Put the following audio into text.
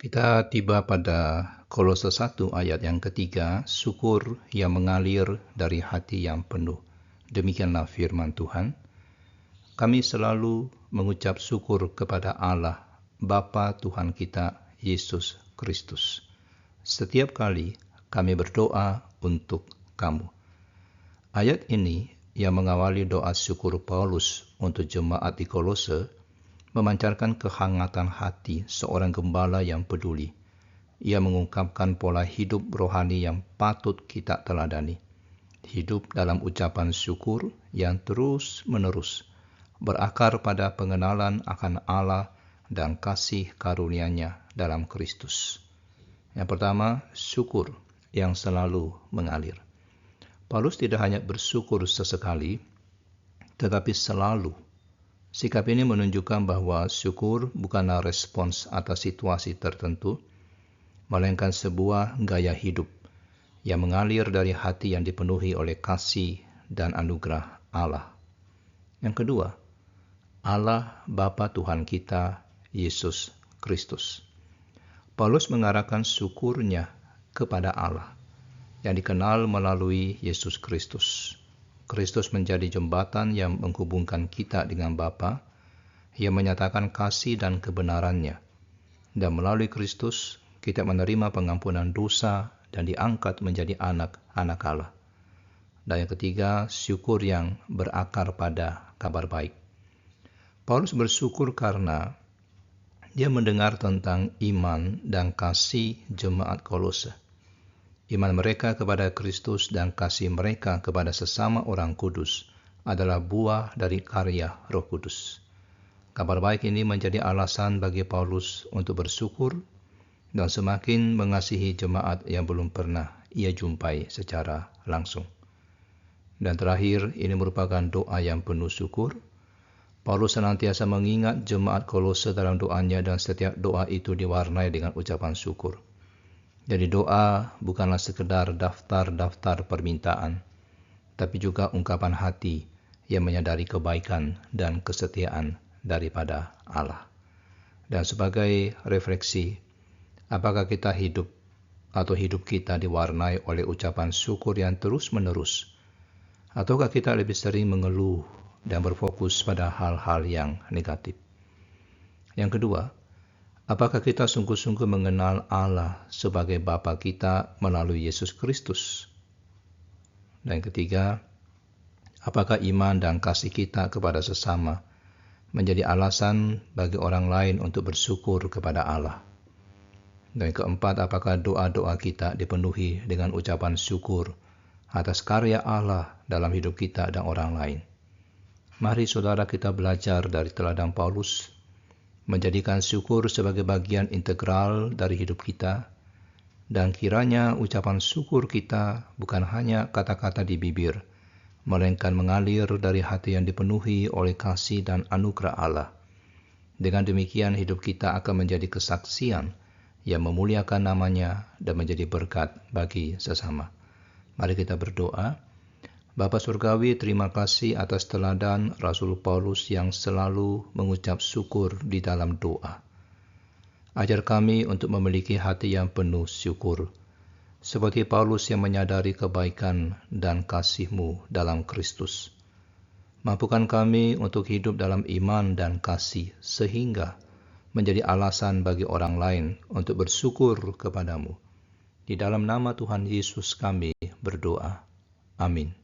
Kita tiba pada Kolose 1 ayat yang ketiga, syukur yang mengalir dari hati yang penuh. Demikianlah firman Tuhan. Kami selalu mengucap syukur kepada Allah, Bapa Tuhan kita, Yesus Kristus. Setiap kali kami berdoa untuk kamu. Ayat ini yang mengawali doa syukur Paulus untuk jemaat di Kolose memancarkan kehangatan hati seorang gembala yang peduli. Ia mengungkapkan pola hidup rohani yang patut kita teladani. Hidup dalam ucapan syukur yang terus-menerus berakar pada pengenalan akan Allah dan kasih karunia-Nya dalam Kristus. Yang pertama, syukur yang selalu mengalir. Paulus tidak hanya bersyukur sesekali, tetapi selalu. Sikap ini menunjukkan bahwa syukur bukanlah respons atas situasi tertentu, melainkan sebuah gaya hidup yang mengalir dari hati yang dipenuhi oleh kasih dan anugerah Allah. Yang kedua, Allah Bapa Tuhan kita, Yesus Kristus. Paulus mengarahkan syukurnya kepada Allah yang dikenal melalui Yesus Kristus. Kristus menjadi jembatan yang menghubungkan kita dengan Bapa, yang menyatakan kasih dan kebenarannya. Dan melalui Kristus, kita menerima pengampunan dosa dan diangkat menjadi anak-anak Allah. Dan yang ketiga, syukur yang berakar pada kabar baik. Paulus bersyukur karena dia mendengar tentang iman dan kasih jemaat Kolose. Iman mereka kepada Kristus dan kasih mereka kepada sesama orang kudus adalah buah dari karya Roh Kudus. Kabar baik ini menjadi alasan bagi Paulus untuk bersyukur dan semakin mengasihi jemaat yang belum pernah ia jumpai secara langsung. Dan terakhir, ini merupakan doa yang penuh syukur. Paulus senantiasa mengingat jemaat Kolose dalam doanya dan setiap doa itu diwarnai dengan ucapan syukur. Jadi doa bukanlah sekedar daftar-daftar permintaan, tapi juga ungkapan hati yang menyadari kebaikan dan kesetiaan daripada Allah. Dan sebagai refleksi, apakah kita hidup kita diwarnai oleh ucapan syukur yang terus-menerus, ataukah kita lebih sering mengeluh dan berfokus pada hal-hal yang negatif? Yang kedua, apakah kita sungguh-sungguh mengenal Allah sebagai Bapa kita melalui Yesus Kristus? Dan yang ketiga, apakah iman dan kasih kita kepada sesama menjadi alasan bagi orang lain untuk bersyukur kepada Allah? Dan yang keempat, apakah doa-doa kita dipenuhi dengan ucapan syukur atas karya Allah dalam hidup kita dan orang lain? Mari saudara kita belajar dari teladan Paulus, menjadikan syukur sebagai bagian integral dari hidup kita, dan kiranya ucapan syukur kita bukan hanya kata-kata di bibir, melainkan mengalir dari hati yang dipenuhi oleh kasih dan anugerah Allah. Dengan demikian hidup kita akan menjadi kesaksian yang memuliakan namanya dan menjadi berkat bagi sesama. Mari kita berdoa. Bapa Surgawi, terima kasih atas teladan Rasul Paulus yang selalu mengucap syukur di dalam doa. Ajar kami untuk memiliki hati yang penuh syukur, seperti Paulus yang menyadari kebaikan dan kasih-Mu dalam Kristus. Mampukan kami untuk hidup dalam iman dan kasih, sehingga menjadi alasan bagi orang lain untuk bersyukur kepadamu. Di dalam nama Tuhan Yesus kami berdoa. Amin.